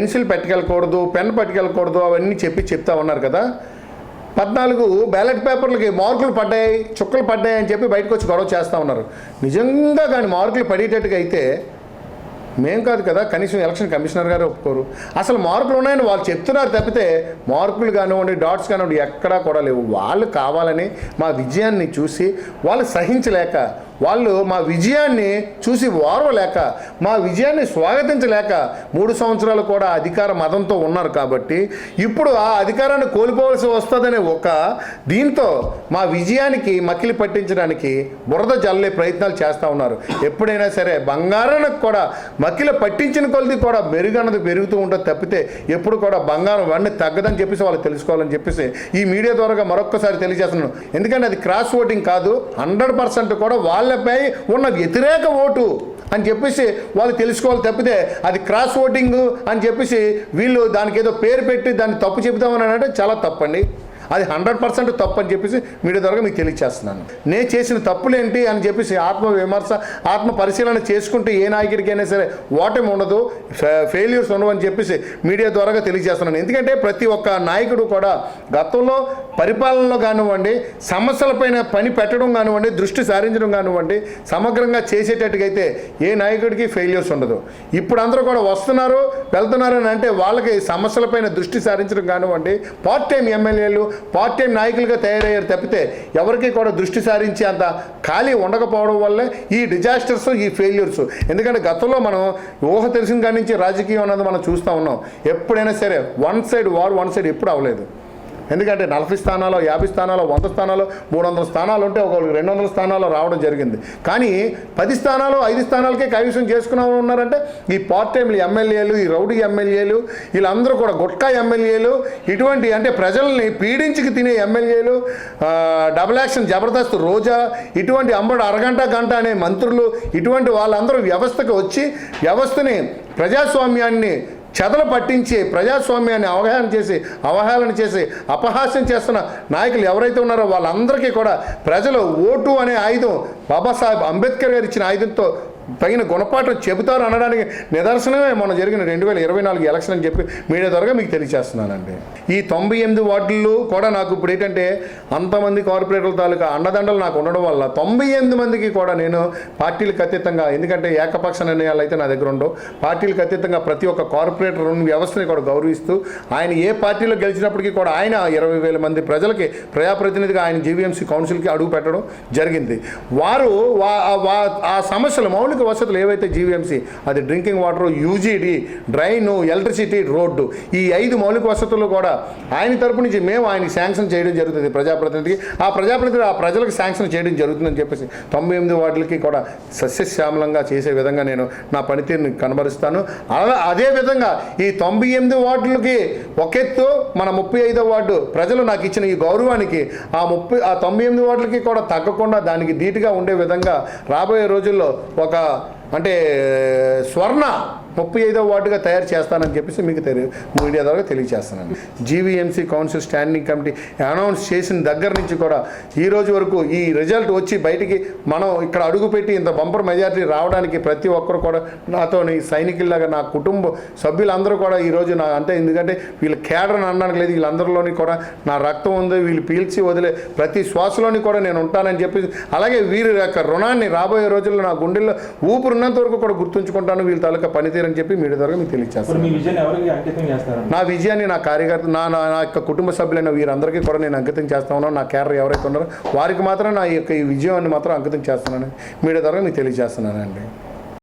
Pencil పట్టుకెళ్ళకూడదు, pen పట్టుకెళ్ళకూడదు అవన్నీ చెప్తా ఉన్నారు కదా. 14 బ్యాలెట్ పేపర్లకి మార్కులు పడ్డాయి, చుక్కలు పడ్డాయి అని చెప్పి బయటకు వచ్చి గొడవ చేస్తూ ఉన్నారు. నిజంగా కానీ మార్కులు పడేటట్టుగా అయితే మేం కాదు కదా, కనీసం ఎలక్షన్ కమిషనర్ గారు ఒప్పుకోరు. అసలు మార్కులు ఉన్నాయని వాళ్ళు చెప్తున్నారు తప్పితే మార్కులు కానివ్వండి, డాట్స్ కానివ్వండి ఎక్కడా కూడా లేవు. వాళ్ళు కావాలని మా విజయాన్ని చూసి వాళ్ళు సహించలేక, వాళ్ళు మా విజయాన్ని చూసి ఓర్వలేక, మా విజయాన్ని స్వాగతించలేక 3 సంవత్సరాలు కూడా అధికార మతంతో ఉన్నారు. కాబట్టి ఇప్పుడు ఆ అధికారాన్ని కోల్పోవలసి వస్తుందనే ఒక దీంతో మా విజయానికి మకిలి పట్టించడానికి బురద జల్లే ప్రయత్నాలు చేస్తూ ఉన్నారు. ఎప్పుడైనా సరే బంగారానికి కూడా మకిలి పట్టించిన కొలది కూడా మెరుగన్నది పెరుగుతూ ఉంటుంది తప్పితే ఎప్పుడు కూడా బంగారం వన్నీ తగ్గదని చెప్పేసి వాళ్ళు తెలుసుకోవాలని చెప్పేసి ఈ మీడియా ద్వారా మరొక్కసారి తెలియజేస్తున్నాను. ఎందుకంటే అది క్రాస్ ఓటింగ్ కాదు, 100% కూడా వాళ్ళపై ఉన్న వ్యతిరేక ఓటు అని చెప్పేసి వాళ్ళు తెలుసుకోవాలి తప్పితే అది క్రాస్ ఓటింగ్ అని చెప్పేసి వీళ్ళు దానికి ఏదో పేరు పెట్టి దాన్ని తప్పు చెబుతామని అంటే చాలా తప్పండి. అది 100% తప్పు అని చెప్పేసి మీడియా ద్వారా మీకు తెలియచేస్తున్నాను. నేను చేసిన తప్పులేంటి అని చెప్పేసి ఆత్మవిమర్శ, ఆత్మ పరిశీలన చేసుకుంటే ఏ నాయకుడికైనా సరే ఓటమి ఉండదు, ఫెయిల్యూర్స్ ఉండవు అని చెప్పేసి మీడియా ద్వారా తెలియజేస్తున్నాను. ఎందుకంటే ప్రతి ఒక్క నాయకుడు కూడా గతంలో పరిపాలనలో కానివ్వండి, సమస్యలపైన పని పెట్టడం కానివ్వండి, దృష్టి సారించడం కానివ్వండి, సమగ్రంగా చేసేటట్టుగా అయితే ఏ నాయకుడికి ఫెయిల్యూర్స్ ఉండదు. ఇప్పుడు అందరూ కూడా వస్తున్నారు వెళ్తున్నారు అని అంటే వాళ్ళకి సమస్యలపైన దృష్టి సారించడం కానివ్వండి, పార్ట్ టైం ఎమ్మెల్యేలు, పార్ట్ టైం నాయకులుగా తయారయ్యారు తప్పితే ఎవరికి కూడా దృష్టి సారించి అంత ఖాళీ ఉండకపోవడం వల్లే ఈ డిజాస్టర్స్, ఈ ఫెయిల్యూర్స్. ఎందుకంటే గతంలో మనం ఊహ తెలిసిన కాడి నుంచి రాజకీయం అన్నది మనం చూస్తూ ఉన్నాం. ఎప్పుడైనా సరే one side war, one side ఎప్పుడు అవ్వలేదు. ఎందుకంటే 40 స్థానాలు, 50 స్థానాలు, 100 స్థానాలు, 300 స్థానాలు ఉంటే ఒకరికి 200 స్థానాలు రావడం జరిగింది. కానీ 10 స్థానాలు, 5 స్థానాలకే కైవసం చేసుకున్న ఉన్నారంటే ఈ పార్ట్ టైంలు ఎమ్మెల్యేలు, ఈ రౌడీ ఎమ్మెల్యేలు, వీళ్ళందరూ కూడా గుట్కా ఎమ్మెల్యేలు, ఇటువంటి అంటే ప్రజల్ని పీడించుకు తినే ఎమ్మెల్యేలు, డబుల్ యాక్షన్ జబర్దస్త్ రోజా, ఇటువంటి అంబడు అరగంట గంట అనే మంత్రులు, ఇటువంటి వాళ్ళందరూ వ్యవస్థకు వచ్చి వ్యవస్థని, ప్రజాస్వామ్యాన్ని చెదలు పట్టించి ప్రజాస్వామ్యాన్ని అవహేళన చేసి అపహాస్యం చేస్తున్న నాయకులు ఎవరైతే ఉన్నారో వాళ్ళందరికీ కూడా ప్రజలు ఓటు అనే ఆయుధం, బాబాసాహెబ్ అంబేద్కర్ గారు ఇచ్చిన ఆయుధంతో తగిన గుణపాఠం చెబుతారు అనడానికి నిదర్శనమే మొన్న జరిగిన 2024 ఎలక్షన్ అని చెప్పి మీడియా ద్వారా మీకు తెలియజేస్తున్నానండి. ఈ 98 వార్డులు కూడా నాకు ఇప్పుడు ఏంటంటే అంతమంది కార్పొరేటర్ల తాలూకా అండదండలు నాకు ఉండడం వల్ల 98 మందికి కూడా నేను పార్టీలకు అతీతంగా, ఎందుకంటే ఏకపక్ష నిర్ణయాలు అయితే నా దగ్గర ఉండవు, పార్టీలకు అతీతంగా ప్రతి ఒక్క కార్పొరేటర్ వ్యవస్థని కూడా గౌరవిస్తూ ఆయన ఏ పార్టీలో గెలిచినప్పటికీ కూడా ఆయన 20,000 మంది ప్రజలకి ప్రజాప్రతినిధిగా ఆయన జీవీఎంసీ కౌన్సిల్కి అడుగు పెట్టడం జరిగింది. వారు ఆ సమస్యలు, మౌలిక వసతులు ఏవైతే జీవీఎంసీ, అది drinking water, UGD, drain, electricity, road, ఈ 5 మౌలిక వసతులు కూడా ఆయన తరపు నుంచి మేము ఆయనకి శాంక్షన్ చేయడం జరుగుతుంది. ప్రజాప్రతినిధికి ఆ ప్రజలకు శాంక్షన్ చేయడం జరుగుతుందని చెప్పేసి 98 వార్డులకి కూడా సస్యశ్యామలంగా చేసే విధంగా నేను నా పనితీరుని కనబరుస్తాను. అదేవిధంగా ఈ 98 వార్డులకి ఒకెత్తు మన 35వ వార్డు ప్రజలు నాకు ఇచ్చిన ఈ గౌరవానికి ఆ 98 వార్డులకి కూడా తగ్గకుండా దానికి ధీటుగా ఉండే విధంగా రాబోయే రోజుల్లో ఒక అంటే స్వర్ణ 35వ వార్డుగా తయారు చేస్తానని చెప్పేసి మీకు మీడియా ద్వారా తెలియజేస్తానండి. GVMC council standing committee announce చేసిన దగ్గర నుంచి కూడా ఈ రోజు వరకు ఈ రిజల్ట్ వచ్చి బయటికి మనం ఇక్కడ అడుగుపెట్టి ఇంత బంపర్ మెజారిటీ రావడానికి ప్రతి ఒక్కరు కూడా నాతోని సైనికుల్లాగా, నా కుటుంబ సభ్యులందరూ కూడా ఈరోజు నా అంటే ఎందుకంటే వీళ్ళ కేడర్ని అనడానికి లేదు, వీళ్ళందరిలోని కూడా నా రక్తం ఉంది, వీళ్ళు పీల్చి వదిలే ప్రతి శ్వాసలోని కూడా నేను ఉంటానని చెప్పి, అలాగే వీరి యొక్క రుణాన్ని రాబోయే రోజుల్లో నా గుండెల్లో ఊపిరినంత వరకు కూడా గుర్తుంచుకుంటాను వీళ్ళ తాలూకా పనితీరు అని చెప్పి మీడియా ద్వారా మీకు తెలియజేస్తాను. నా విజయాన్ని నా కార్యకర్త, నా యొక్క కుటుంబ సభ్యులైన వీరందరికీ కూడా నేను అంకితం చేస్తా ఉన్నాను. నా క్యాడర్ ఎవరైతే ఉన్నారో వారికి మాత్రం నా యొక్క ఈ విజయాన్ని మాత్రం అంకితం చేస్తున్నానని మీడియా ద్వారా మీకు తెలియజేస్తున్నానండి.